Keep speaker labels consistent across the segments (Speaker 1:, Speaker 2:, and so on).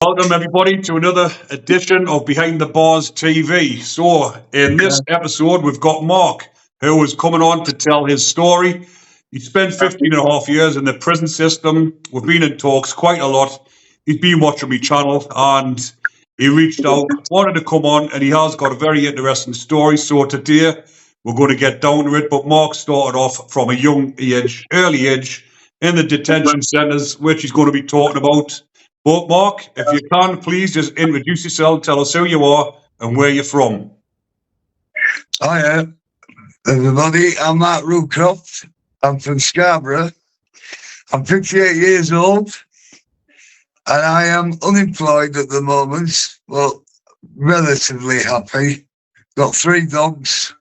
Speaker 1: Welcome, everybody, to another edition of Behind the Bars TV. So, in this episode, we've got Mark, who is coming on to tell his story. He spent 15 and a half years in the prison system. We've been in talks quite a lot. He's been watching my channel and he reached out, wanted to come on, and he has got a very interesting story. So, today, we're going to get down to it. But Mark started off from a young age, early age, in the detention centres, which he's going to be talking about. But Mark, if you can, please just introduce yourself, tell us who you are and where you're from.
Speaker 2: Hiya, everybody. I'm Mark Rucroft. I'm from Scarborough. I'm 58 years old and I am unemployed at the moment, but relatively happy. Got 3 dogs.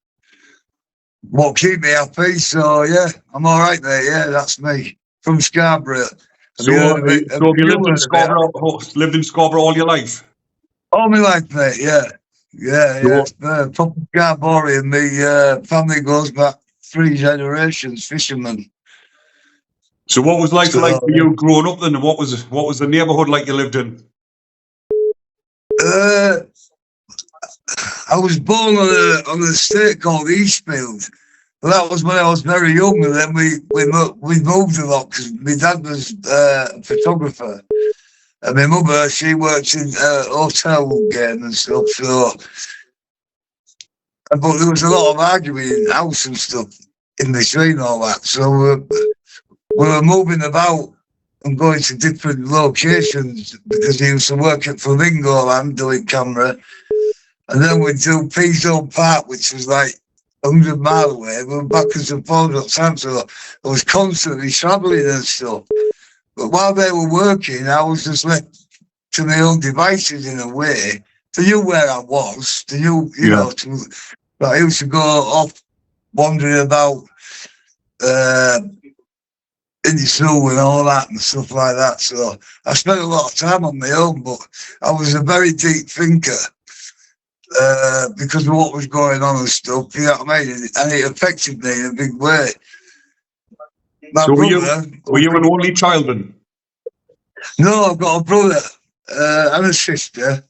Speaker 2: What keep me happy, so yeah, I'm all right there. Yeah, that's me from Scarborough.
Speaker 1: So have you lived in Scarborough all your life?
Speaker 2: All my life, mate, yeah. Proper Scarborough. My family goes back 3 generations, fishermen.
Speaker 1: So what was life like for you growing up then? And what was the neighbourhood like you lived in?
Speaker 2: I was born on an estate called Eastfield. But that was when I was very young, and then we moved a lot because my dad was a photographer, and my mother, she worked in hotel game and stuff. So, but there was a lot of arguing in the house and stuff in between all that. So we were moving about and going to different locations because he used to work at Flamingo Land doing camera, and then we'd do Peasole Park, which was like 100 miles away. We were backwards and forwards all the time, so I was constantly travelling and stuff. But while they were working, I was just left to my own devices in a way. They knew where I was. They knew, you know, but I used to go off wandering about in the zoo and all that and stuff like that. So I spent a lot of time on my own, but I was a very deep thinker. Because of what was going on and stuff, you know what I mean? And it affected me in a big way.
Speaker 1: So were you an only child then?
Speaker 2: No, I've got a brother and a sister.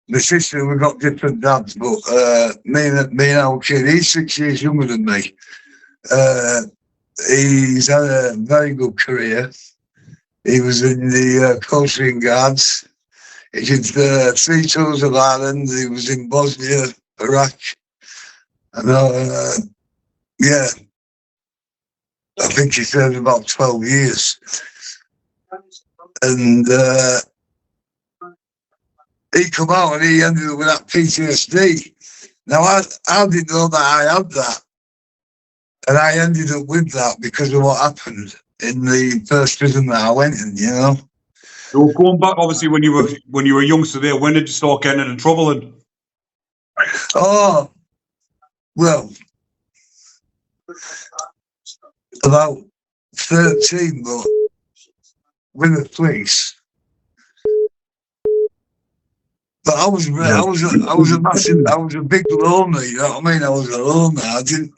Speaker 2: My sister, we've got different dads, but me and our kid, he's 6 years younger than me. He's had a very good career. He was in the coasting guards. He did 3 tours of Ireland. He was in Bosnia, Iraq. And yeah, I think he served about 12 years. And he come out and he ended up with that PTSD. Now, I didn't know that I had that. And I ended up with that because of what happened in the first prison that I went in, you know.
Speaker 1: So going back, obviously, when you were a youngster there, when did you start getting in trouble? And
Speaker 2: oh, well, about 13, but with the police. But I was a big loner. You know what I mean? I was a loner. I didn't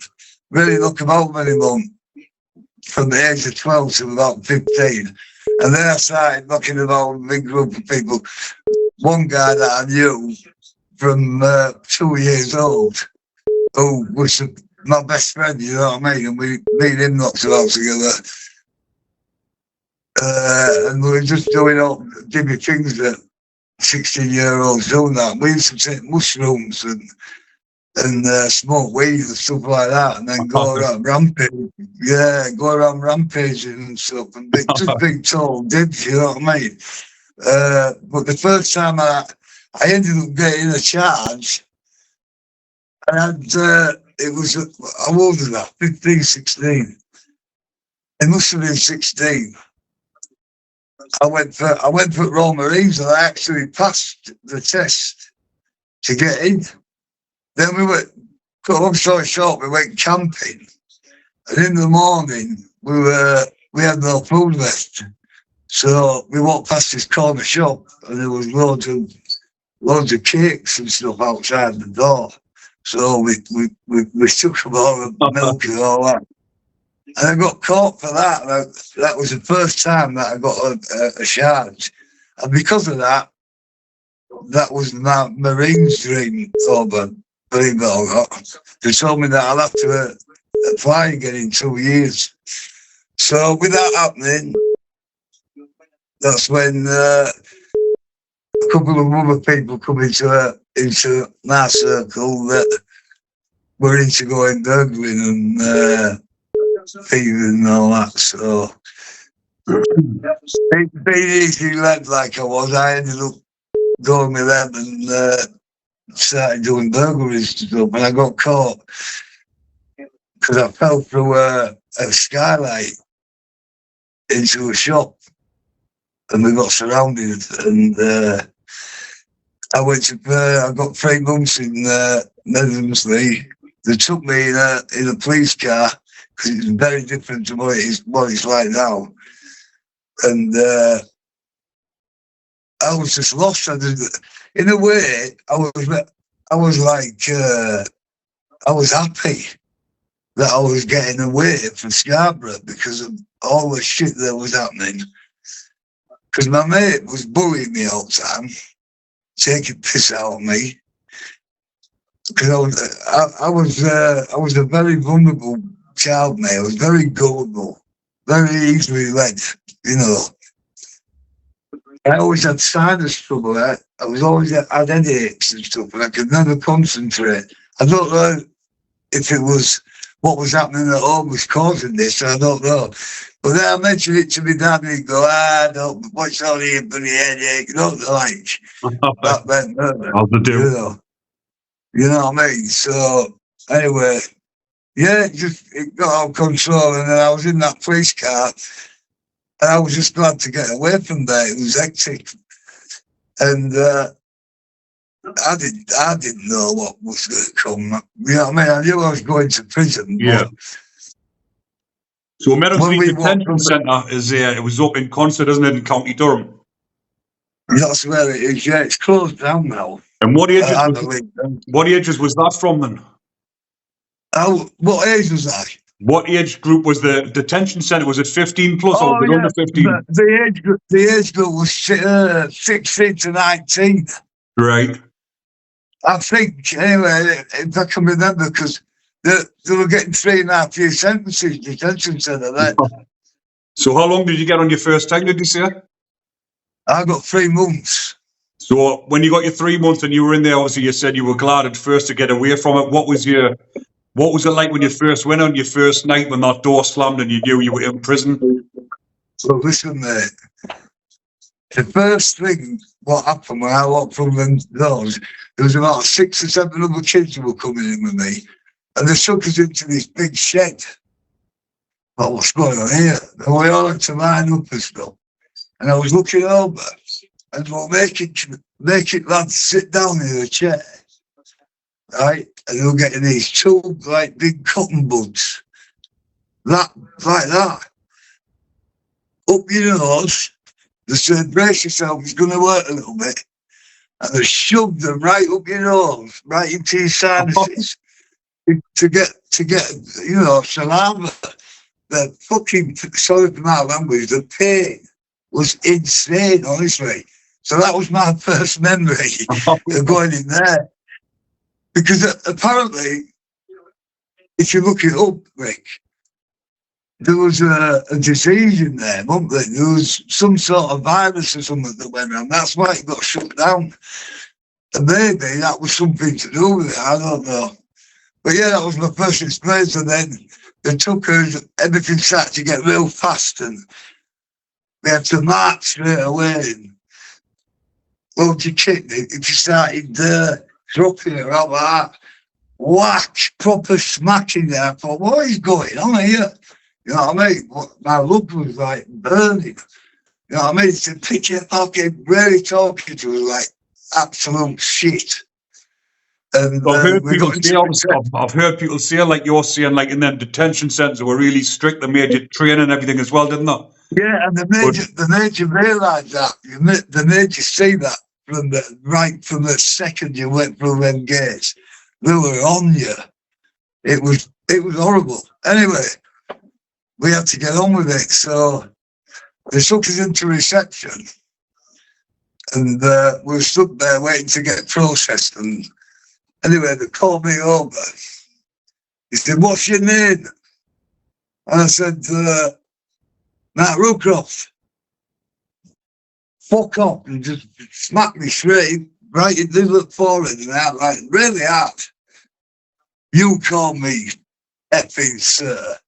Speaker 2: really look about very long from the age of 12 to about 15. And then I started knocking about with a big group of people. One guy that I knew from 2 years old, who was my best friend, you know what I mean? And me and him knocked about together. And we were just doing all different things that 16-year-olds doing that. We used to take mushrooms and smoke weed and stuff like that, and then go around rampaging. Yeah, go around rampaging and stuff, and just big tall dibs, you know what I mean? But the first time I ended up getting a charge, and it was, how old was that? 15, 16. It must have been 16. I went for Royal Marines, and I actually passed the test to get in. Then we went, cut long story short, we went camping, and in the morning we had no food left, so we walked past this corner shop, and there was loads of cakes and stuff outside the door. So we took them all the milk and all that, and I got caught for that. That was the first time that I got a charge, and because of that, that was my Marine's dream, but believe it or not. They told me that I'll have to apply again in 2 years. So with that happening, that's when a couple of other people come into my circle that were into going burgling and thieving and all that. So being easily led like I was, I ended up going with them and started doing burglaries and stuff. And I got caught because I fell through a skylight into a shop, and we got surrounded. And I got 3 months in Medomsley. They took me in a police car because it's very different to what it's like now. And I was just lost. In a way, I was happy that I was getting away from Scarborough because of all the shit that was happening. Because my mate was bullying me all the time, taking piss out of me. Because I was a very vulnerable child, mate. I was very gullible, very easily led, you know. I always had sinus trouble. I was always had headaches and stuff, and I could never concentrate. I don't know if it was what was happening at home was causing this. I don't know. But then I mentioned it to my dad, and he'd go, don't, what's all here for the headache? You know, like, that meant murder. You know what I mean? So, anyway, yeah, it got out of control, and then I was in that police car, and I was just glad to get away from there. It was hectic. And I didn't know what was going to come. You know what I mean? I knew I was going to prison.
Speaker 1: Yeah. So Medomsley Detention Centre it was up in Consett, isn't it, in County Durham?
Speaker 2: That's where it is, yeah. It's closed down now.
Speaker 1: And what ages was that from then?
Speaker 2: What age was that?
Speaker 1: What age group was the detention centre? Was it 15 plus or was it under 15?
Speaker 2: The age group was 16 to 19.
Speaker 1: Right.
Speaker 2: I think, anyway, if I can remember, because they were getting 3.5 year sentences, detention centre then.
Speaker 1: So how long did you get on your first time, did you say?
Speaker 2: I got 3 months.
Speaker 1: So when you got your 3 months and you were in there, obviously you said you were glad at first to get away from it. What was it like when you first went on your first night when that door slammed and you knew you were in prison?
Speaker 2: So listen, mate. The first thing what happened when I walked from them doors, there was about 6 or 7 other kids who were coming in with me, and they took us into this big shed. Well, what's going on here? And we all had to line up and stuff. And I was looking over, and we'll make it lads sit down in a chair, right? And they were getting these 2 like big cotton buds, like that, up your nose. They said, brace yourself, it's going to work a little bit. And they shoved them right up your nose, right into your sinuses to get, you know, saliva. The fucking, sorry for my language, the pain was insane, honestly. So that was my first memory of going in there. Because apparently, if you look it up, Rick, there was a disease in there, wasn't there? There was some sort of virus or something that went around. That's why it got shut down. And maybe that was something to do with it. I don't know. But yeah, that was my first experience. And then they took us, everything started to get real fast. And we had to march straight away. And load your kit if you started dropping it out like that. Whack, proper smacking there. I thought, what is going on here? You know what I mean? My lug was like burning. You know what I mean? To pick it up, really talking to us like absolute shit. And
Speaker 1: I've heard people say, like you're saying, like in them detention centres were really strict. They made you train and everything as well, didn't they?
Speaker 2: Yeah, and they made you realise that. They made you see that from the second you went through them gates. They were on you. It was horrible. Anyway, we had to get on with it. So they took us into reception, And we were stood there waiting to get processed. And anyway, they called me over. He said, "What's your name?" And I said, "Matt Rookcroft." Fuck off, and just smacked me straight right in the look forehead and out, like really hard. "You call me effing sir."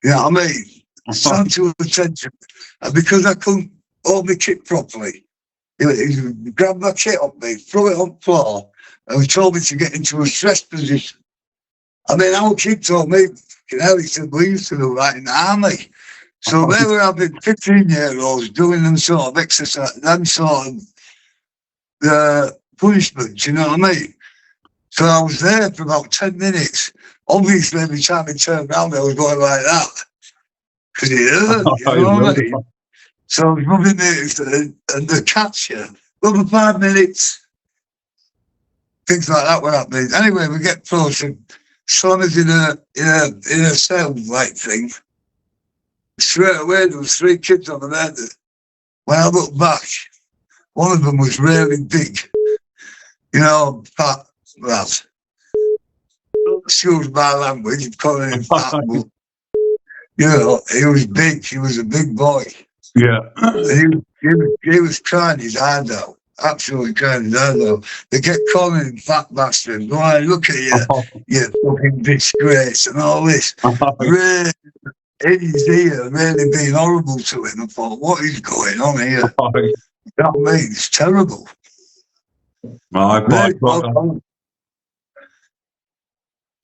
Speaker 2: You know what I mean? Stand to attention. And because I couldn't hold my kit properly, he grabbed my kit off me, threw it on the floor, and he told me to get into a stress position. I mean, our kid told me, he said, "We used to do that in the army." So they were having 15-year-olds doing them sort of exercise, them sort of punishments, you know what I mean? So I was there for about 10 minutes. Obviously, every time he turned around, I was going like that. Because it hurt, you know what I mean? So I was rubbing it, and the catcher, over 5 minutes, things like that were happening. Anyway, we get close, and son is in a cell like thing. Straight away, there was 3 kids on the bed. When I looked back, one of them was really big. You know, fat lad. Excuse my language, I'm calling him fat, but, you know, he was big. He was a big boy.
Speaker 1: Yeah.
Speaker 2: And he was crying his eyes out. Absolutely crying his eyes out. They kept calling him fat bastard. Why, look at you, you fucking disgrace and all this. Really, in his ear, really being horrible to him. I thought, what is going on here? You know what I mean? It's terrible.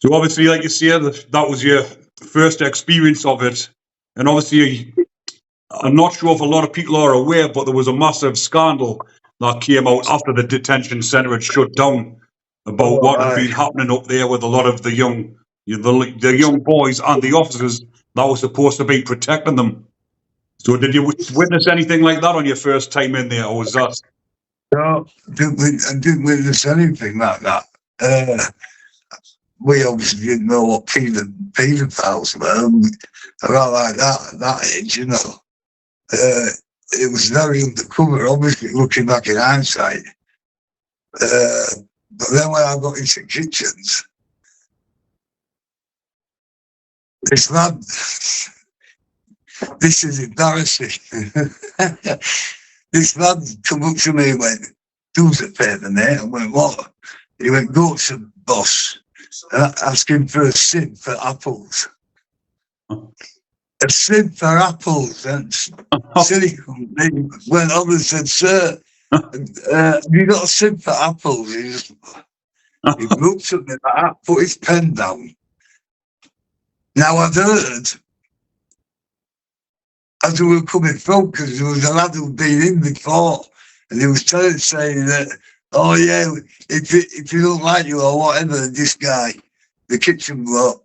Speaker 1: So obviously, like you say, that was your first experience of it. And obviously, I'm not sure if a lot of people are aware, but there was a massive scandal that came out after the detention centre had shut down about what had been happening up there with a lot of the young boys and the officers that were supposed to be protecting them. So did you witness anything like that on your first time in there, or was that?
Speaker 2: No, I didn't witness anything like that. We obviously didn't know what paedophiles were, around like that at that age, you know. It was very undercover, obviously, looking back in hindsight. But then when I got into kitchens, this lad, this is embarrassing. This lad come up to me and went, "Do us a favour, mate." I went, "What?" He went, "Go to the boss and ask him for a sip for apples." A sip for apples. And silly went on and said, "Sir, have you got a sip for apples?" He looked at me like that, put his pen down. Now I'd heard, as we were coming from, because there was a lad who'd been in before, and he was saying that, "Oh yeah, if you don't like you or whatever, this guy, the kitchen bloke,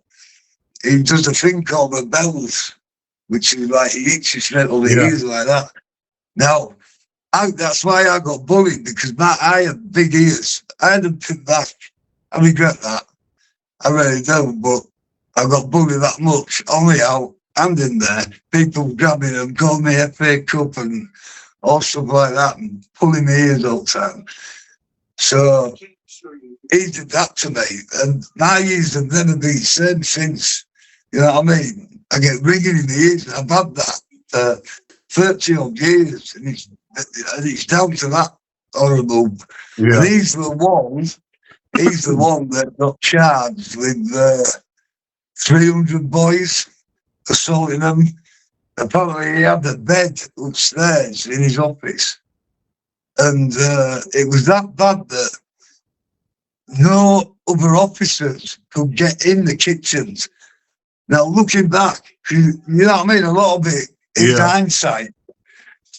Speaker 2: he does a thing called the bells, which is like he hits his metal ears like that." Now, that's why I got bullied, because I had big ears. I had them pinned back. I regret that. I really do, but I got bullied that much. Only out and in there, people grabbing them, calling me FA Cup and all stuff like that, and pulling my ears all the time. So he did that to me, and my ears have never been the same since. You know what I mean? I get ringing in the ears, and I've had that 30 odd years, and it's down to that horrible. Yeah. And he's the one that got charged with 300 boys, assaulting them. Apparently he had a bed upstairs in his office, and it was that bad that no other officers could get in the kitchens. Now looking back, you know what I mean, a lot of it is hindsight,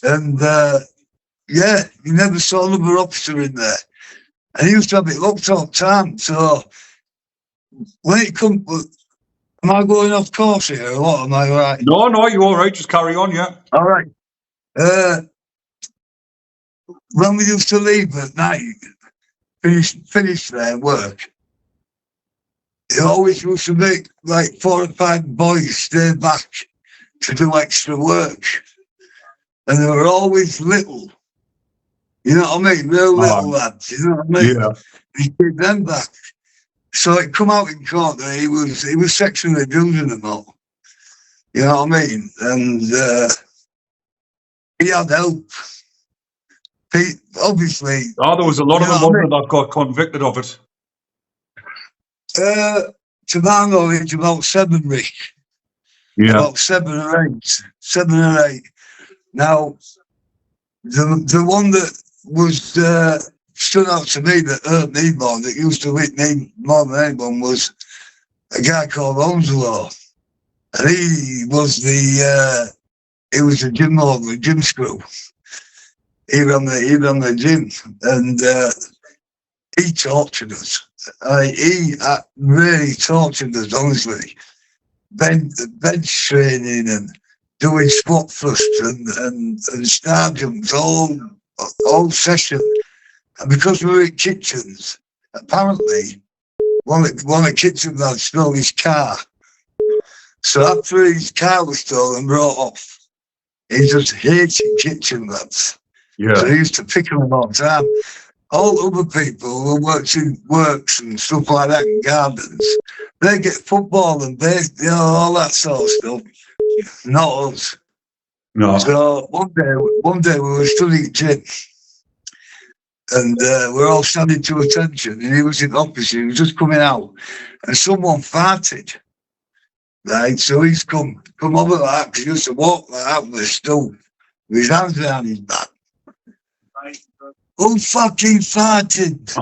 Speaker 2: and you never saw another officer in there, and he used to have it locked all the time. So when it comes, am I going off course here or what? Am I right?
Speaker 1: No, you're all right. Just carry on, yeah.
Speaker 2: All right. When we used to leave at night, finish their work, it always used to make like 4 or 5 boys stay back to do extra work. And they were always little. You know what I mean? Real little
Speaker 1: Oh,
Speaker 2: lads, you know what I mean?
Speaker 1: yeah.
Speaker 2: He gave them back. So it come out in court that he was sexually abusing them all. You know what I mean? And he had help. Obviously,
Speaker 1: Oh, there was a lot
Speaker 2: you
Speaker 1: of
Speaker 2: know
Speaker 1: them,
Speaker 2: what I
Speaker 1: wasn't
Speaker 2: mean?
Speaker 1: there, that got convicted of it.
Speaker 2: To my knowledge, about 7, Rick.
Speaker 1: Yeah.
Speaker 2: About 7 or 8. 7 or 8. Now, the one that was stood out to me that hurt me more, that used to hit me more than anyone, was a guy called Onslow. And he was the gym owner, gym screw. He ran the gym, and he tortured us. He really tortured us, honestly. Bench training and doing squat thrusts and star jumps all session. And because we were in kitchens, apparently one of the kitchen lads stole his car. So after his car was stolen and brought off, he just hated kitchen lads.
Speaker 1: Yeah.
Speaker 2: So he used to pick them all the time. All other people who worked in works and stuff like that in gardens, they get football and all that sort of stuff. Not us.
Speaker 1: No.
Speaker 2: So one day we were studying at gym, and we're all standing to attention, and he was in the office, he was just coming out, and someone farted. Right, so he's come over like that, because he used to walk like that with a stool, with his hands behind his back. Who fucking farted?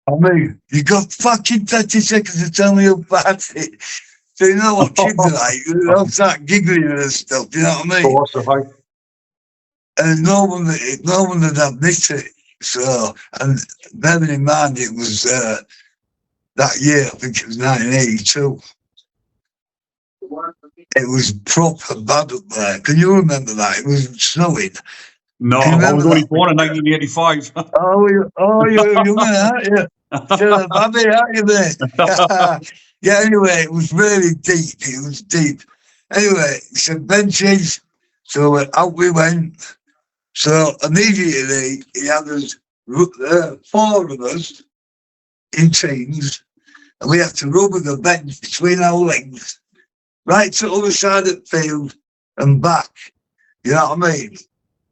Speaker 2: I mean, you got fucking 30 seconds to tell me who farted. So you know what kids are like, they'll start giggling and stuff, you know what I mean?
Speaker 1: Awesome.
Speaker 2: And no one had admitted it. So, and bearing in mind it was that year, I think it was 1982. It was proper bad up there. Can you remember that? It was snowing.
Speaker 1: No, I was only born in 1985.
Speaker 2: You're young, aren't you? Still a baby, aren't you, mate? Yeah, anyway, it was really deep. It was deep. Anyway, some benches. So out we went. So immediately he had us, 4 of us in teams, and we had to rubber the bench between our legs, right to the other side of the field and back. You know what I mean?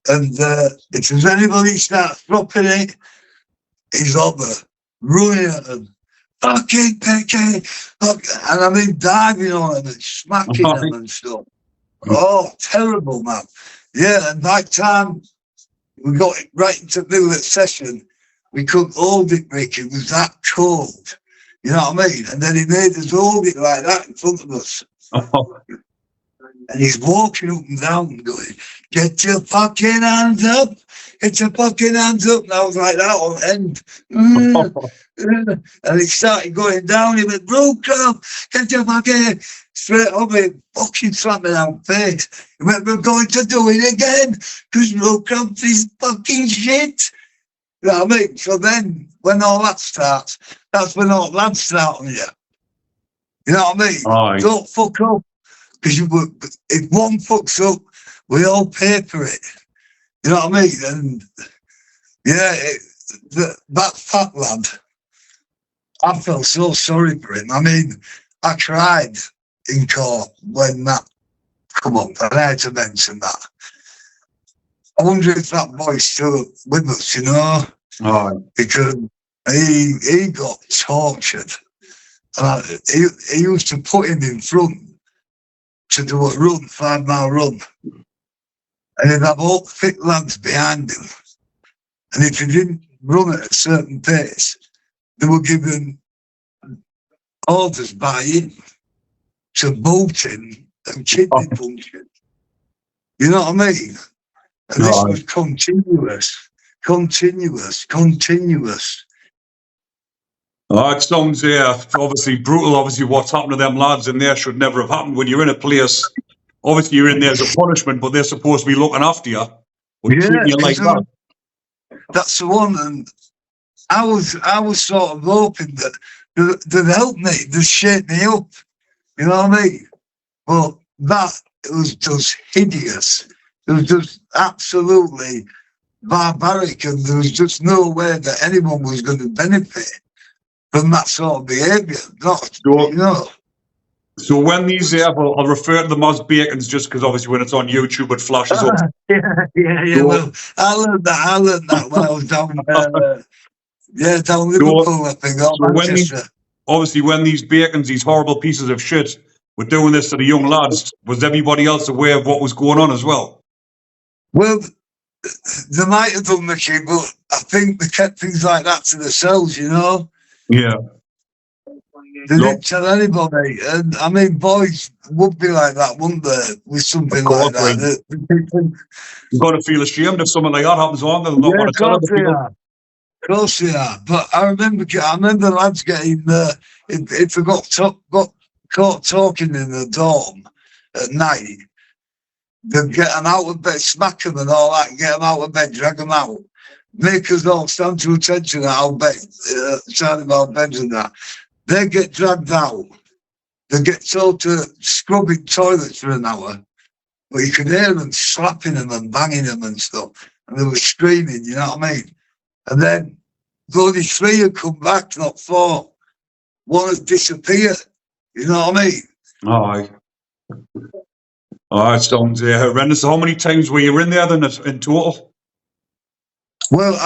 Speaker 2: And if there's anybody starts dropping it, he's over, running at them. Fucking picky. And I mean diving on them and smacking them and stuff. Oh, terrible, man. Yeah, and that time we got it right into the middle of the session. We couldn't hold it, Rick. It was that cold. You know what I mean? And then he made us hold it like that in front of us. And he's walking up and down going, get your fucking hands up. Get your fucking hands up. And I was like that on end. And he started going down. He went, broke up. Get your fucking straight up. He fucking slapped me down the face. He went, we're going to do it again. Because broke up is fucking shit. You know what I mean? So then, when all that starts, that's when all lads start on you. You know what I mean?
Speaker 1: Aye.
Speaker 2: Don't fuck up. Because if one fucks up, we all pay for it. You know what I mean? And yeah, that fat lad, I felt so sorry for him. I mean, I cried in court when that come up, and I had to mention that. I wonder if that boy's still with us, you know?
Speaker 1: Aye.
Speaker 2: Because he got tortured. And he used to put him in front to do a run, 5-mile run. And he'd have all thick lads behind him. And if he didn't run at a certain pace, they would give him orders by him to bolt him and kidney punch him. You know what I mean? And this was continuous.
Speaker 1: Oh, it sounds obviously brutal. Obviously, what's happened to them lads in there should never have happened. When you're in a place, obviously you're in there as a punishment, but they're supposed to be looking after you. But treating you like that.
Speaker 2: That's the one. And I was sort of hoping that they'd help me, they'd shape me up. You know what I mean? But that was just hideous. It was just absolutely barbaric, and there was just no way that anyone was going to benefit from that sort of behaviour. Not,
Speaker 1: So,
Speaker 2: you know.
Speaker 1: so when these, I'll refer to them as bacons just because obviously when it's on YouTube it flashes up.
Speaker 2: Yeah.
Speaker 1: So,
Speaker 2: Well, I learned that when I was down, down Liverpool, I think, or
Speaker 1: so when these,
Speaker 2: Manchester.
Speaker 1: obviously when these bacons, these horrible pieces of shit, were doing this to the young lads, was everybody else aware of what was going on as well?
Speaker 2: Well, they might have done, Mickey, but I think they kept things like that to themselves, you know.
Speaker 1: Yeah.
Speaker 2: They didn't tell anybody. And I mean, boys would be like that, wouldn't they, with something
Speaker 1: Of course,
Speaker 2: like that?
Speaker 1: you've got to feel ashamed if something like that happens on. They'll not
Speaker 2: Yeah,
Speaker 1: want
Speaker 2: of
Speaker 1: to tell
Speaker 2: course
Speaker 1: other
Speaker 2: they
Speaker 1: people.
Speaker 2: are. Of course they are. But I remember lads getting, if they got caught talking in the dorm at night, they'd get them out of bed, smack them and all that, get them out of bed, drag them out, make us all stand to attention at our bed, side of our beds and that. They get dragged out. They get told to scrub in toilets for an hour, but you could hear them slapping them and banging them and stuff. And they were screaming, you know what I mean? And then only 3 had come back, not 4. 1 had disappeared, you know what I mean?
Speaker 1: Aye. Oh, it sounds horrendous. How many times were you in there then in total?
Speaker 2: Well,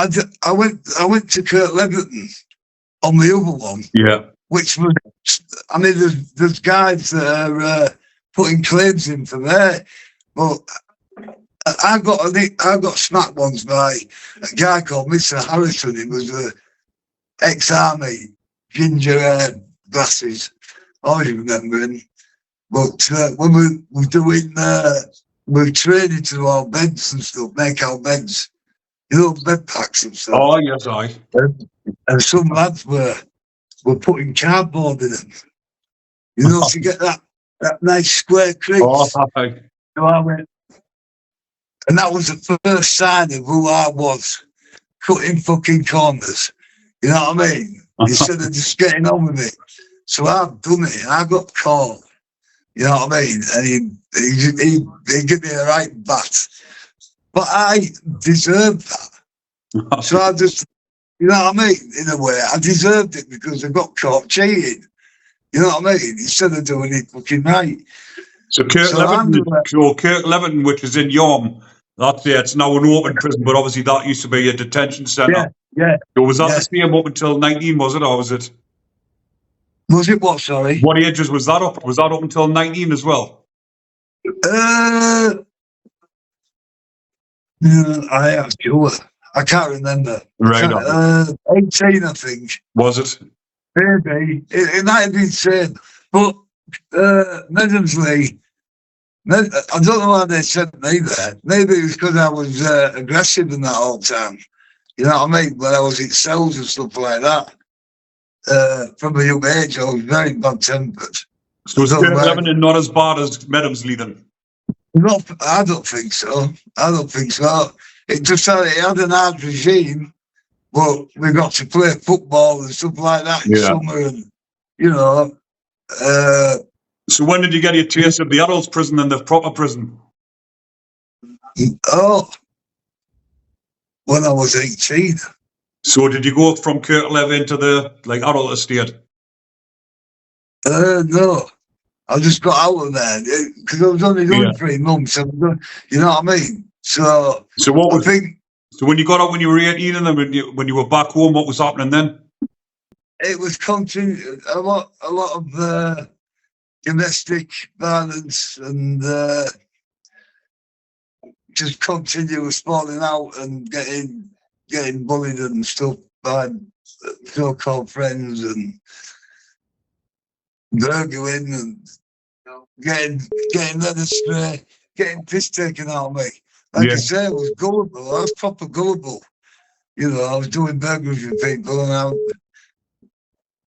Speaker 2: I went to Kurt Leverton on the other one,
Speaker 1: Yeah.
Speaker 2: which was, I mean, there's guys that are putting claims in for there, but I got smacked once by a guy called Mr. Harrison. He was a ex-army, ginger hair, glasses. I always remember him. But when we were doing, we were training to do our beds and stuff, make our beds, you know, bed packs and stuff.
Speaker 1: Oh, yes, aye.
Speaker 2: And some lads were putting cardboard in them, you know, to get that nice square crease.
Speaker 1: Oh, aye.
Speaker 2: So I went, and that was the first sign of who I was, cutting fucking corners. You know what I mean? Instead of just getting on with it. So I've done it, and I got caught. You know what I mean? And he gave me a right bat. But I deserved that. So I just, you know what I mean? In a way, I deserved it because I got caught cheating. You know what I mean? Instead of doing it fucking right.
Speaker 1: So Kirk Leverton, which is in Yorm, it's now an open prison, but obviously that used to be a detention centre.
Speaker 2: Yeah.
Speaker 1: So was that the same up until 19, was it, or was it?
Speaker 2: Was it what, sorry?
Speaker 1: What ages was that up? Was that up until 19 as well?
Speaker 2: I am sure. I can't remember.
Speaker 1: Right.
Speaker 2: 18, I think.
Speaker 1: Was it?
Speaker 2: Maybe. It might have been same. But Medomsley, I don't know why they sent me there. Maybe it was because I was aggressive in that whole time. You know what I mean? When I was in cells and stuff like that. From a young age, I was very bad-tempered.
Speaker 1: So was Kirk Leverton not as bad as Medomsley then?
Speaker 2: No, I don't think so. It just had an hard regime, but we got to play football and stuff like that in summer, and you know.
Speaker 1: So when did you get your taste of the adults' prison and the proper prison?
Speaker 2: Oh, when I was 18.
Speaker 1: So did you go from Kirk Leverton to the adult estate?
Speaker 2: No. I just got out of there because I was only doing 3 months. You know what I mean? So what was?
Speaker 1: So when you got out when you were 18 and then when you were back home, what was happening then?
Speaker 2: It was a lot of domestic violence and just continuous falling out and getting bullied and stuff by so-called friends and burgling and getting led astray, getting piss taken out of me. Like I say, I was gullible. I was proper gullible. You know, I was doing burglaries with people and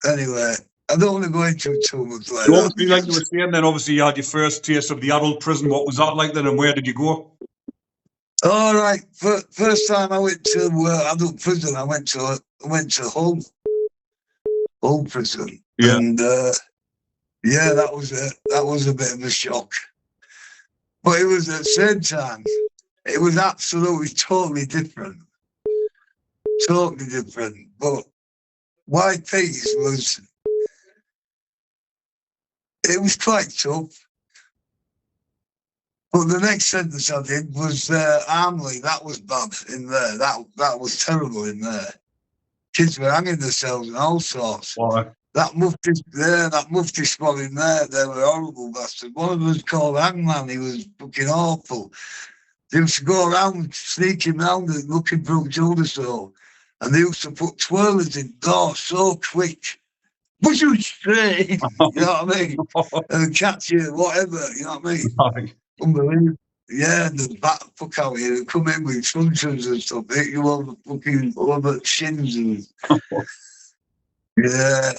Speaker 2: anyway, I don't want to go into it too much like that.
Speaker 1: Obviously, like you were saying, then obviously you had your first taste of the adult prison. What was that like then, and where did you go?
Speaker 2: All right, first time I went to adult prison, I went to home prison, and that was a bit of a shock. But it was at the same time, it was absolutely totally different. Totally different. But YP's was, it was quite tough. But the next sentence I did was Armley. That was bad in there. That was terrible in there. Kids were hanging themselves and all sorts.
Speaker 1: Why?
Speaker 2: That mufti squad in there, they were horrible bastards. One of them was called Hangman. He was fucking awful. They used to go around, sneaking around and looking for each other so. And they used to put twirlers in doors so quick. Push you straight, you know what I mean? And catch you, whatever, you know what I mean? Unbelievable. Yeah, and the fuck out here, come in with truncheons and stuff, hit you over over shins and yeah.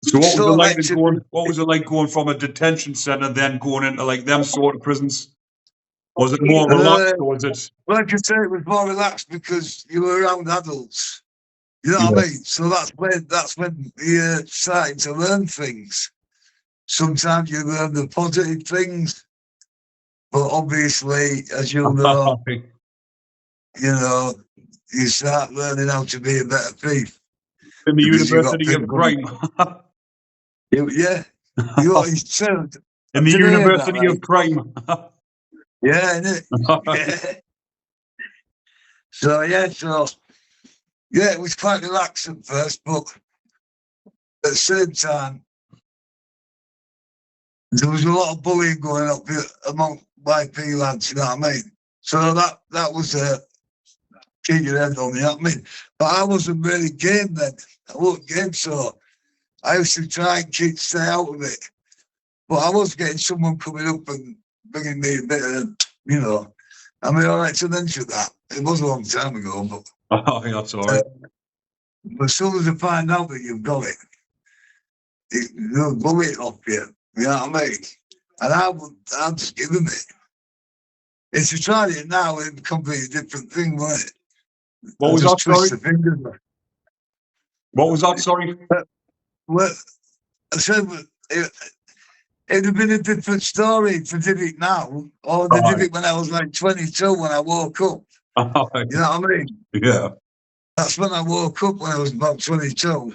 Speaker 1: So what was it like going from a detention centre then going into like them sort of prisons? Was it more relaxed or was it?
Speaker 2: Like I say, it was more relaxed because you were around adults. You know what I mean? So that's when you're starting to learn things. Sometimes you learn the positive things, but obviously, as you know, you start learning how to be a better thief.
Speaker 1: In the University of Crime.
Speaker 2: Yeah.
Speaker 1: In the University of Crime.
Speaker 2: Yeah, innit? Yeah. So it was quite relaxed at first, but at the same time, there was a lot of bullying going up among YP lads, you know what I mean? So that was keep your head on, you know what I mean? But I wasn't really game then. I wasn't game, so I used to try and stay out of it. But I was getting someone coming up and bringing me a bit of, I mean, all right to mention that. It was a long time ago, but...
Speaker 1: Oh, that's all right.
Speaker 2: But as soon as I find out that you've got it, they'll bully it off you. You know what I mean? And I'll just give them it. If you tried it now, it'd be a completely different thing, wouldn't it?
Speaker 1: What was that, sorry? What was that, sorry?
Speaker 2: Well, I said it'd have been a different story if I did it now, or they did it when I was like 22 when I woke up. You know what I mean?
Speaker 1: Yeah.
Speaker 2: That's when I woke up when I was about 22.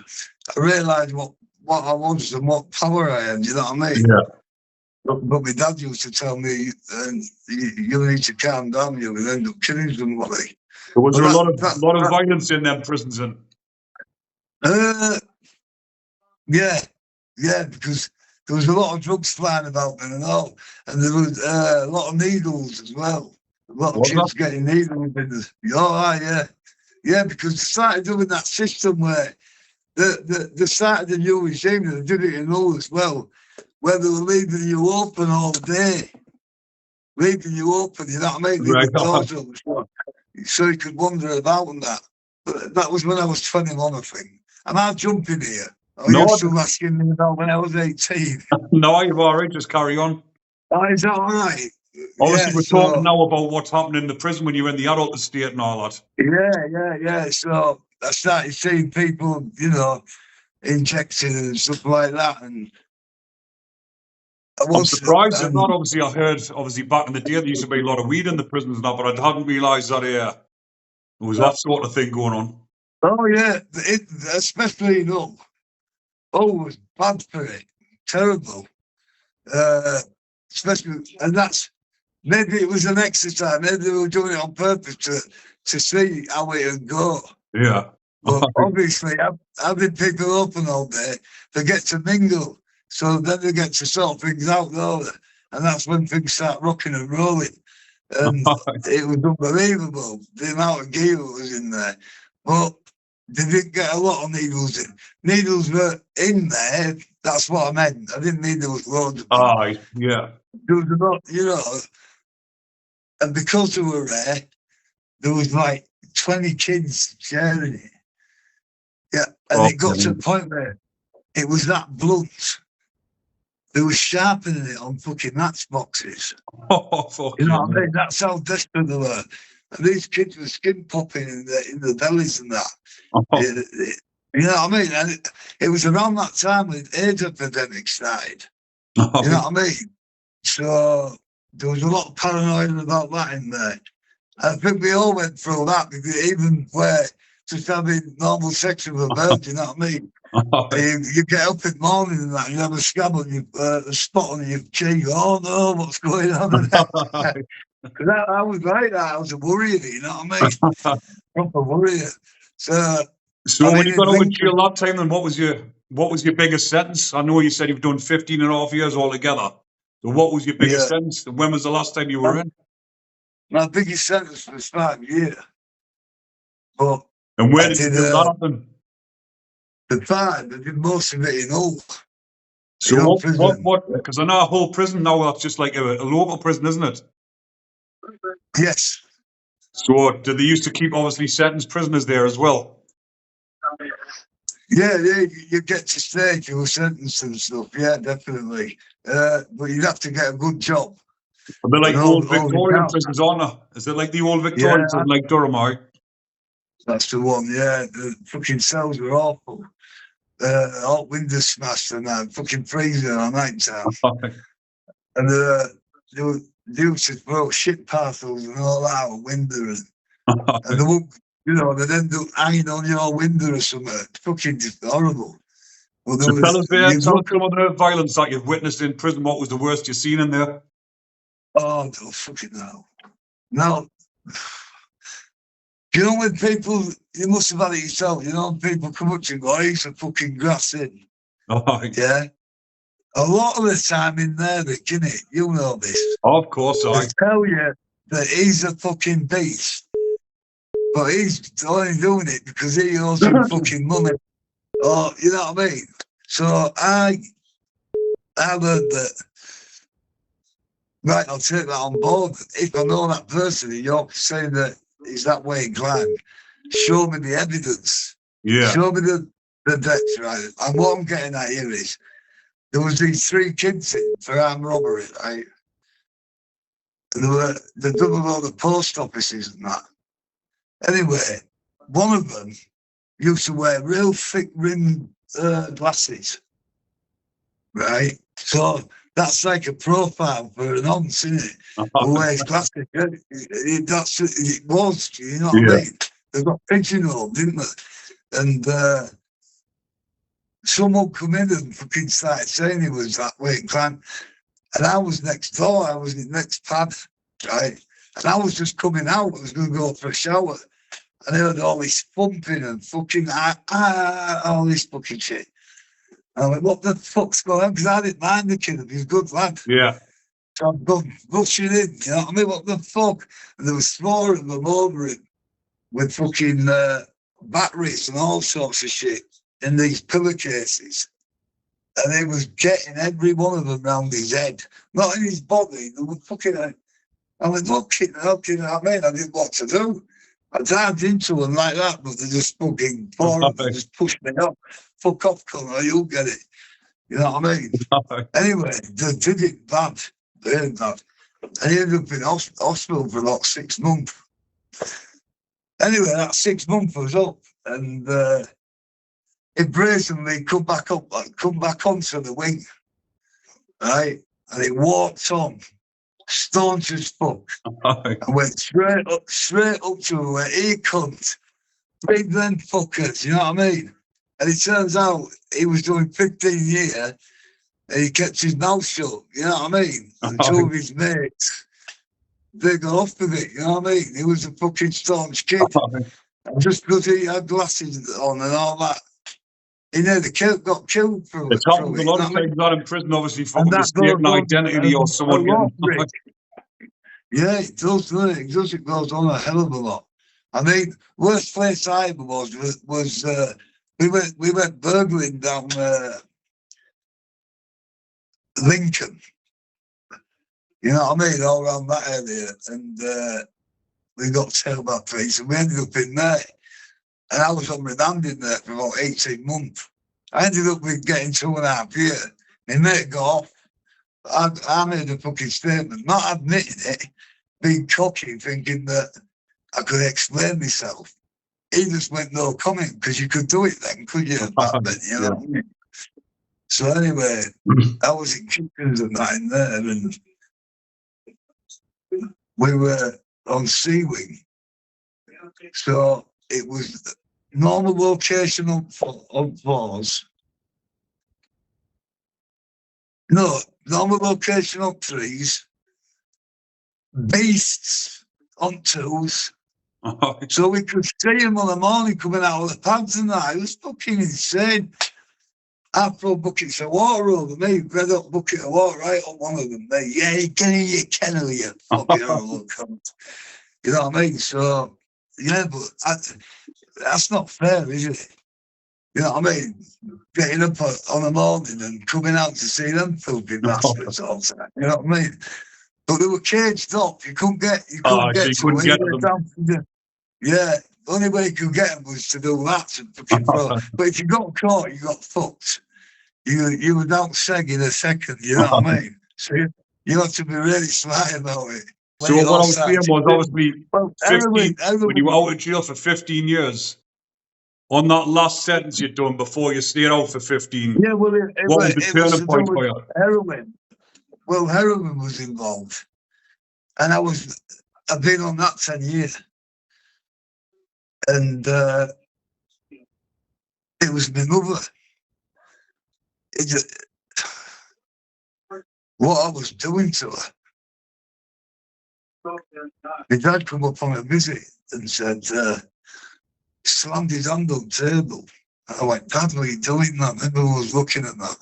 Speaker 2: I realised what I was and what power I had, you know what I mean?
Speaker 1: Yeah.
Speaker 2: But my dad used to tell me, you need to calm down, you will end up killing somebody.
Speaker 1: Was there a lot of violence in them prisons?
Speaker 2: Yeah, because there was a lot of drugs flying about and all, and there was a lot of needles as well. A lot of kids getting needles in the... Yeah, because they started doing that system where they started a new regime, and they did it in all as well, where they were leaving you open all day. Leaving you open, you know what I mean? Leaving doors open, so you could wander about and that. But that was when I was 21, I think. Am I jumping here? You're still asking me about when I was 18.
Speaker 1: No, you're all right, just carry on.
Speaker 2: Oh, is that all right?
Speaker 1: Obviously, we're talking now about what's happening in the prison when you're in the adult estate and all that.
Speaker 2: Yeah. So I started seeing people, injected and stuff like that. And
Speaker 1: I'm surprised at that. Obviously, I heard, back in the day, there used to be a lot of weed in the prisons now, but I hadn't realised that there was that sort of thing going on.
Speaker 2: Oh, yeah, especially, it was bad for it. Terrible. Especially, and that's... Maybe it was an exercise. Maybe they were doing it on purpose to see how it would go.
Speaker 1: Yeah.
Speaker 2: But obviously, having people open all day, they get to mingle. So then they get to sort things out, don't they? And that's when things start rocking and rolling. And it was unbelievable, the amount of gear that was in there. But they didn't get a lot of needles in. Needles were in there. That's what I meant. I didn't mean there was loads of them.
Speaker 1: Yeah.
Speaker 2: There was a lot, and because they were rare, there was like 20 kids sharing it. Yeah, and it got to the point where it was that blunt. They were sharpening it on fucking matchboxes. You know what I mean? That's how desperate they were. And these kids were skin popping in the bellies and that. You know what I mean? And it was around that time when the AIDS epidemic started. You know what I mean? So there was a lot of paranoia about that in there. I think we all went through that, because even where just having normal sex with a virgin, you know what I mean? You get up in the morning and that, you have a scab on your, a spot on your cheek. Oh no, what's going on? Because I was like that. I was a worrier, you know what I mean? Proper worrier. So,
Speaker 1: So
Speaker 2: I
Speaker 1: when
Speaker 2: mean,
Speaker 1: you
Speaker 2: in
Speaker 1: got over
Speaker 2: Lincoln,
Speaker 1: jail that time, then what was your biggest sentence? I know you said you've done 15 and a half years altogether. So what was your biggest
Speaker 2: yeah,
Speaker 1: sentence? And when was the last time you were in?
Speaker 2: my biggest sentence was 5 years. But
Speaker 1: And where
Speaker 2: I
Speaker 1: did you
Speaker 2: did
Speaker 1: do that happen?
Speaker 2: the 5, I did most of it in Hull.
Speaker 1: So
Speaker 2: In Hull prison.
Speaker 1: because I know a whole prison now, that's just like a local prison, isn't it?
Speaker 2: Yes.
Speaker 1: So did they used to keep obviously sentenced prisoners there as well?
Speaker 2: Yeah, you get to stage your sentence and stuff. Yeah, definitely. But you'd have to get a good job.
Speaker 1: Are they like
Speaker 2: And
Speaker 1: old
Speaker 2: all the
Speaker 1: Victorian
Speaker 2: count.
Speaker 1: prisons, aren't they? Is it like the old
Speaker 2: Yeah,
Speaker 1: Victorian prison like Durham, right?
Speaker 2: that's the one. Yeah, the fucking cells were awful. Hot windows smashed and that, fucking freezing on night time. And they used to throw shit parcels and all that out a window. And they would, they'd end up hanging on your window or something. Fucking just horrible. Well, there
Speaker 1: So
Speaker 2: was, you
Speaker 1: tell us
Speaker 2: look
Speaker 1: some
Speaker 2: at,
Speaker 1: of the violence that you've witnessed in prison. What was the worst you've seen in there?
Speaker 2: oh, no, fucking hell. Now, you know when people, you must have had it yourself, when people come up to you and go, I used to fucking grass in.
Speaker 1: Oh,
Speaker 2: Yeah? A lot of the time in there, Rick, innit? You know this.
Speaker 1: of course,
Speaker 2: They tell you that he's a fucking beast. But he's only doing it because he owes him fucking money. Or, you know what I mean? So I learned that, right, I'll take that on board. If I know that person in York saying that he's that way inclined, show me the evidence.
Speaker 1: Yeah.
Speaker 2: Show me the debts, right? And what I'm getting at here is, there was these 3 kids in for armed robbery, right? And they'd done a lot of post offices and that. Anyway, one of them used to wear real thick rimmed glasses, right? So that's like a profile for an nonce, isn't it? Who wears glasses. It was, you know what I mean? They got pigeonholed, didn't they? And someone come in and fucking started saying he was that way inclined. And I was next door, I was in the next pad, right? And I was just coming out, I was going to go for a shower. And I heard all this thumping and fucking, all this fucking shit. And I went, what the fuck's going on? Because I didn't mind the kid, he was a good lad.
Speaker 1: Yeah.
Speaker 2: So I'm going, rushing in, you know what I mean? What the fuck? And there was 4 of them over him with fucking batteries and all sorts of shit in these pillowcases. And he was getting every one of them round his head, not in his body. They were fucking, I was looking, I mean? I didn't know what to do. I dived into them like that, but they just fucking 4 of them just pushed me up. Fuck off, Connor, you'll get it. You know what I mean? Anyway, they did it bad. Very bad. And he ended up in hospital for about 6 months. Anyway, that 6 months was up, and he brazenly come back onto the wing, right? And he walked on, staunch as fuck, and went straight up to where he couldn't bring them fuckers, you know what I mean? And it turns out he was doing 15 years, and he kept his mouth shut, you know what I mean? And 2 of his mates, they got off with it, you know what I mean? He was a fucking staunch kid. And just because he had glasses on and all that, he nearly got killed through it.
Speaker 1: It's happened a lot of times not in prison, obviously, for mistaken identity or someone getting.
Speaker 2: Yeah, it does, doesn't it? It does, it goes on a hell of a lot. I mean, worst place I ever was we went burgling down Lincoln. You know what I mean? All around that area. And we got tailed by police and we ended up in there. And I was on remand in there for about 18 months. I ended up with getting 2.5 years. My mate got off. I made a fucking statement, not admitting it, being cocky, thinking that I could explain myself. He just went no comment, because you could do it then, could you? Back then, you know what I mean? So anyway, I was in Kickers and that in there, and we were on C Wing. So it was normal location on fours. No, normal location on threes. Beasts on twos. So we could see him on the morning coming out of the pads and that. It was fucking insane. I throw buckets of water over me, red hot bucket of water right on one of them. Mate. Yeah, you get in your kennel, you fucking horrible cunt. You know what I mean? So, yeah, but that's not fair, is it? You know what I mean? Getting up on the morning and coming out to see them filthy bastards all the time. You know what I mean? But they were caged up. You couldn't get
Speaker 1: so you
Speaker 2: to
Speaker 1: couldn't get
Speaker 2: them.
Speaker 1: them.
Speaker 2: Yeah, the only way you could get them was to do that. But if you got caught, you got fucked. You were down seg in a second. You know what I mean? So you have to be really smart about it.
Speaker 1: So what I was saying was obviously 15, when you were out of jail for 15 years, on that last sentence you'd done before you stayed out for 15,
Speaker 2: yeah, well,
Speaker 1: what was the turning point for you?
Speaker 2: Heroin. Well, heroin was involved. And I've been on that 10 years. And it was my mother. What I was doing to her. My dad come up on a visit and said, slammed his hand on the table. I went, Dad, what are you doing? That remember I was looking at that.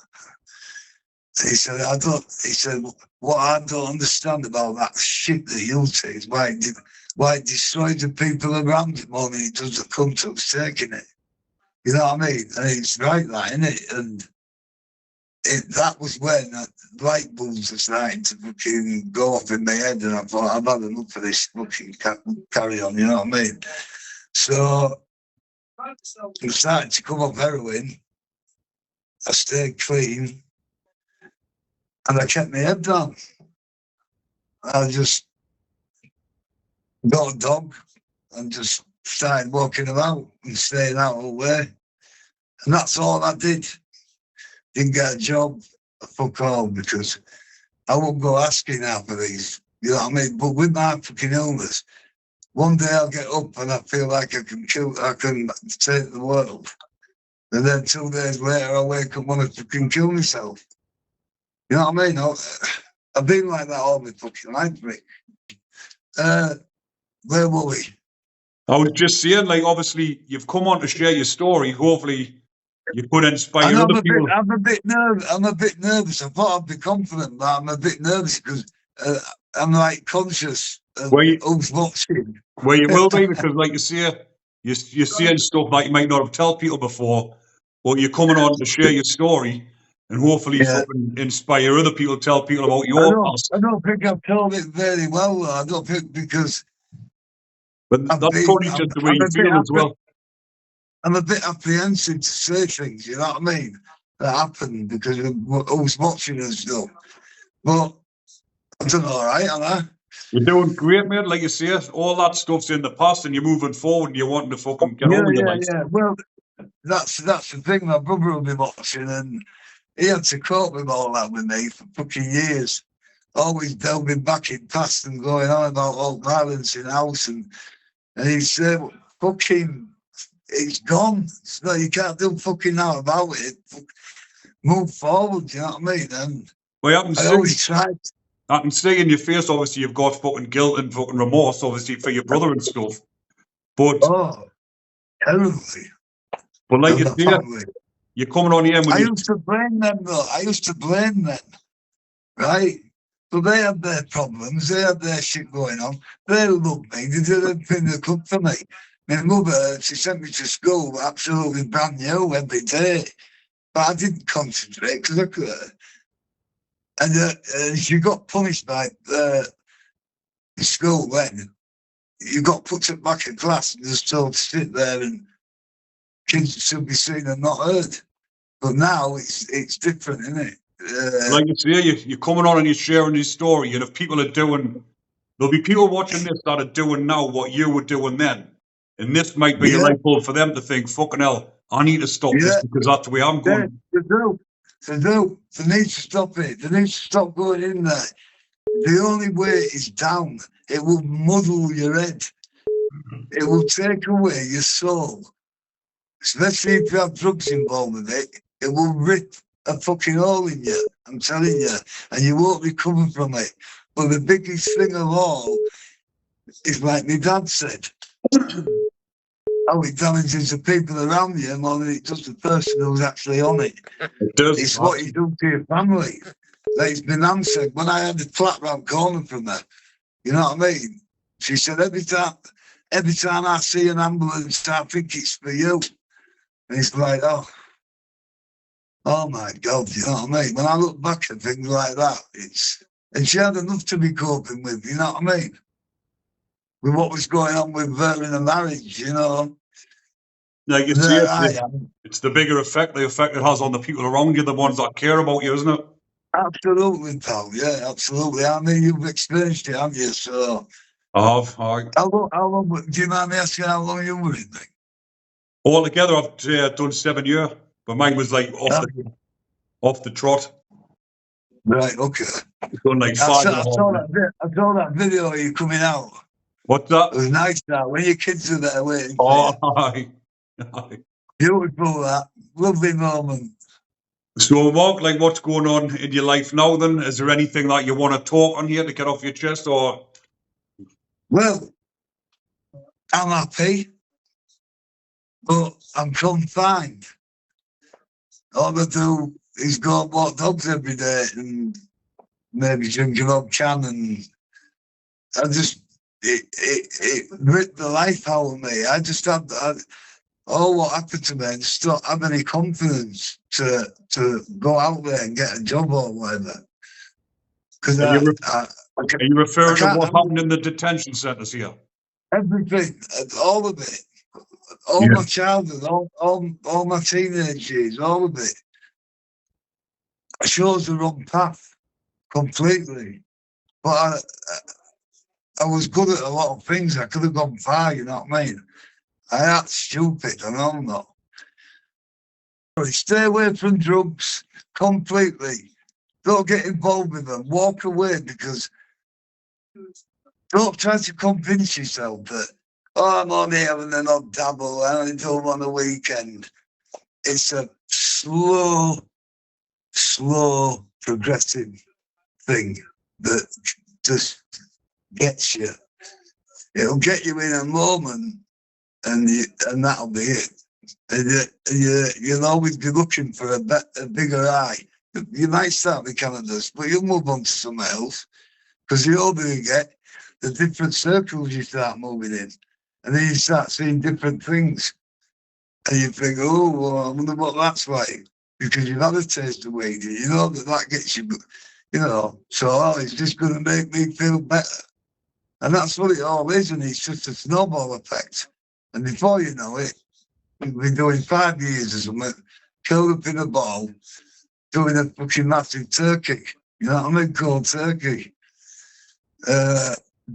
Speaker 2: He said, what I don't understand about that shit that you take is why it destroys the people around it more than it does the cunt who's taking it. You know what I mean? And it's right, that, isn't it? And that was when light bulbs were starting to fucking go off in my head, and I thought, I've had enough of this fucking carry on, you know what I mean? So I started to come off heroin. I stayed clean, and I kept my head down. I just got a dog and just started walking about and staying out all the way. And that's all I did. Didn't get a job, fuck all, because I won't go asking out for these. You know what I mean? But with my fucking illness, one day I'll get up and I feel like I can take the world. And then 2 days later I wake up and want to fucking kill myself. You know what I mean? I've been like that all my fucking life, Rick. Where were we?
Speaker 1: I was just saying, like, obviously, you've come on to share your story. Hopefully, you could inspire other people.
Speaker 2: I'm a bit nervous. I thought I'd be confident, but I'm a bit nervous because I'm like conscious of who's watching.
Speaker 1: Well, you will be, because, like you say, you're saying stuff that you might not have told people before, but you're coming on to share your story and hopefully inspire other people, tell people about your past.
Speaker 2: I don't think I've told it very well, though. I don't think, because...
Speaker 1: But that's probably just the way you feel as well.
Speaker 2: I'm a bit apprehensive to say things, you know what I mean, that happened because of who's watching us, though. But I'm doing all right, aren't I?
Speaker 1: You're doing great, mate. Like you say, all that stuff's in the past and you're moving forward and you're wanting to fucking get on with your life.
Speaker 2: Yeah, well, that's the thing. My brother will be watching, and he had to cope with all that with me for fucking years. Always delving back in past and going on about all violence in the house, and he said, fucking, it's gone. So you can't do fucking now about it. Move forward, you know what I mean? And
Speaker 1: well,
Speaker 2: I always tried.
Speaker 1: I can see in your face, obviously, you've got fucking guilt and fucking remorse, obviously, for your brother and stuff. But
Speaker 2: terribly.
Speaker 1: But like you say, you're coming on here.
Speaker 2: I used to blame them, though. I used to blame them, right? But they had their problems. They had their shit going on. They loved me. They did everything they could for me. My mother, she sent me to school absolutely brand new every day. But I didn't concentrate because I could. And she got punished by school then. You got put back in class and just told to sit there, and kids should be seen and not heard. But now it's different, isn't it?
Speaker 1: Like you say, you're coming on and you're sharing your story, and if people are doing, there'll be people watching this that are doing now what you were doing then. And this might be a light bulb for them to think, fucking hell, I need to stop this because that's the way I'm going.
Speaker 2: They do. They need to stop it. They need to stop going in there. The only way is down. it will muddle your head. It will take away your soul. Especially if you have drugs involved with it, it will rip a fucking hole in you, I'm telling you, and you won't recover from it. But the biggest thing of all is like my dad said, how it damages the people around you more than it does the person who's actually on it.
Speaker 1: It does.
Speaker 2: It's what you do to your family. Like my nan said, when I had the flat round corner from her, you know what I mean? She said, every time I see an ambulance, I think it's for you. And it's like, oh my God, you know what I mean? When I look back at things like that, and she had enough to be coping with, you know what I mean? With what was going on with her in the marriage, you know?
Speaker 1: Like you see, it's the bigger effect, the effect it has on the people around you, the ones that care about you, isn't it?
Speaker 2: Absolutely, pal. Yeah, absolutely. I mean, you've experienced it, haven't you? So,
Speaker 1: I have.
Speaker 2: how long, do you mind me asking how long you were in there?
Speaker 1: Altogether, I've done 7 years, but mine was like off the trot.
Speaker 2: Right, okay.
Speaker 1: I've done like
Speaker 2: I
Speaker 1: 5 and a half.
Speaker 2: I saw that video of you coming out.
Speaker 1: What's that?
Speaker 2: It was nice that when your kids were there waiting.
Speaker 1: Oh, aye.
Speaker 2: Beautiful, that lovely moment.
Speaker 1: So, Mark, like, what's going on in your life now? Then, is there anything that you want to talk on here to get off your chest, or?
Speaker 2: Well, I'm happy, but I'm confined. All I do is go and walk dogs every day and maybe drink an odd can, and it ripped the life out of me. I just had what happened to me, I just don't have any confidence to go out there and get a job or whatever. Because
Speaker 1: are you referring to what happened in the detention centres here?
Speaker 2: Everything, all of it, all my childhood, all my teenage years, all of it. I chose the wrong path completely, but I was good at a lot of things. I could have gone far, you know what I mean? I act stupid, and I'm not. Stay away from drugs completely. Don't get involved with them. Walk away, because don't try to convince yourself that, oh, I'm only having an odd dabble, I only do them on the weekend. It's a slow, progressive thing that just gets you. It'll get you in a moment, and that'll be it. And you'll always be looking for a bigger eye. You might start with cannabis, but you'll move on to something else, because the older you get, the different circles you start moving in, and then you start seeing different things, and you think, oh, well, I wonder what that's like, because you've had a taste of weed, you know that gets you, you know, so it's just going to make me feel better. And that's what it all is, and it's just a snowball effect. And before you know it, we've been doing 5 years or something, curled up in a ball, doing a fucking massive turkey, you know what I mean, cold turkey.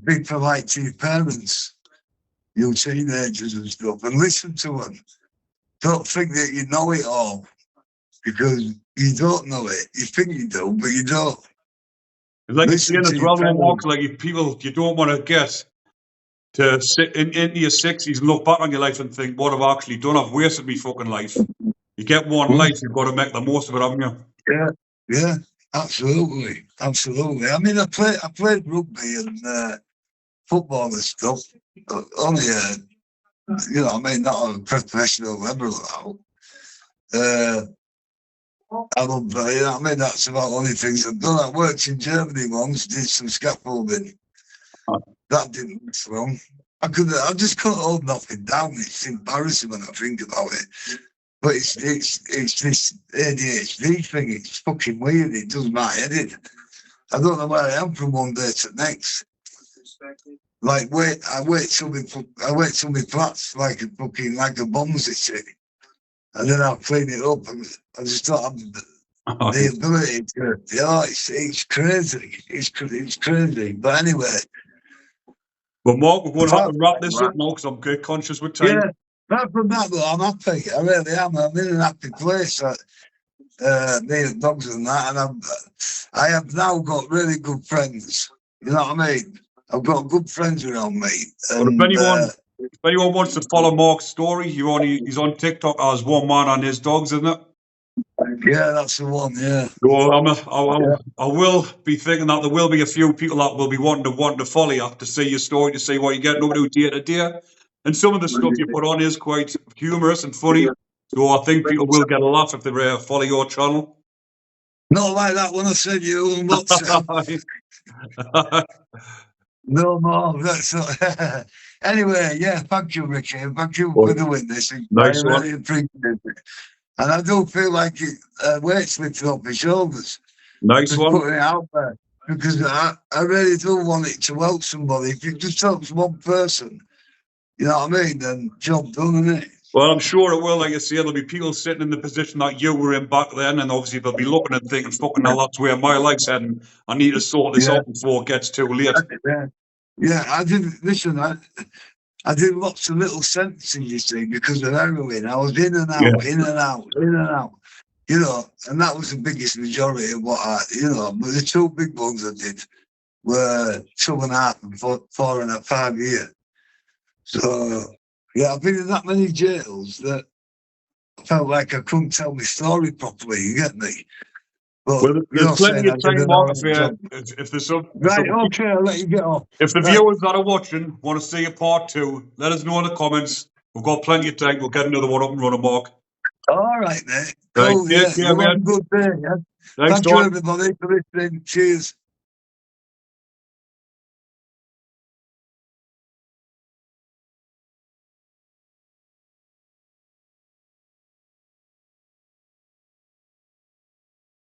Speaker 2: Be polite to your parents, you teenagers and stuff, and listen to them. Don't think that you know it all, because you don't know it. You think you do, but you don't.
Speaker 1: Like you're saying as well, Mark, like if people, you don't want to get to sit into your 60s and look back on your life and think, what have I actually done? I've wasted my fucking life. You get one life, you've got to make the most of it, haven't you?
Speaker 2: Yeah, absolutely. I mean, I played rugby and football and stuff. Only, you know, I mean, not a professional level. I love, you know, I mean, that's about the only things I've done. I worked in Germany once, did some scaffolding. That didn't look wrong. I just couldn't hold nothing down. It's embarrassing when I think about it. But it's this ADHD thing. It's fucking weird. It does my head in. I don't know where I am from one day to the next. Like I wait till my flat's like a bomb's hit, and then I'll clean it up. And I just don't have the ability to. Yeah, it's crazy. It's crazy. But anyway.
Speaker 1: Well, Mark, we're going to have to wrap this up now, because I'm good conscious with time.
Speaker 2: Yeah, apart from that, though, I'm happy. I really am. I'm in an happy place. Me and dogs and that, and I have now got really good friends. You know what I mean? I've got good friends around me.
Speaker 1: But
Speaker 2: And
Speaker 1: if anyone wants to follow Mark's story, he's on TikTok as One Man and His Dogs, isn't it?
Speaker 2: yeah, that's the one. Yeah.
Speaker 1: So I will be thinking that there will be a few people that will be wanting to follow you to see your story, to see what you're getting up to day to day. And some of the stuff you put on is quite humorous and funny. So I think people will get a laugh if they follow your channel.
Speaker 2: Not like that one I said you on WhatsApp. No more. That's not. Anyway, yeah, thank you, Ricky. Thank you for doing this.
Speaker 1: Nice
Speaker 2: I really appreciate it. And I do feel like it weights lifted off my shoulders.
Speaker 1: Nice
Speaker 2: Just
Speaker 1: one.
Speaker 2: putting it out there. Because I really do want it to help somebody. If it just helps one person, you know what I mean, then job done, isn't it?
Speaker 1: Well, I'm sure it will. Like I say, there'll be people sitting in the position that you were in back then, and obviously they'll be looking and thinking, fucking hell, that's where my life's heading. I need to sort this out before it gets too late.
Speaker 2: Yeah, I did. Listen, I did lots of little sentences, you see, because of heroin. I was in and out, in and out, in and out. You know, and that was the biggest majority of what but the two big ones I did were 2.5 and 4.5 years. So, yeah, I've been in that many jails that I felt like I couldn't tell my story properly, you get me? But
Speaker 1: there's plenty of time, Mark, if there's some...
Speaker 2: Right, okay, I'll let you get off.
Speaker 1: If the viewers that are watching want to see a part 2, let us know in the comments. We've got plenty of time. We'll get another one up and running, Mark.
Speaker 2: All right, mate. Cool,
Speaker 1: right, yeah, man.
Speaker 2: Have a good day, yeah?
Speaker 1: Thanks,
Speaker 2: Thank you, everybody, for listening. Cheers.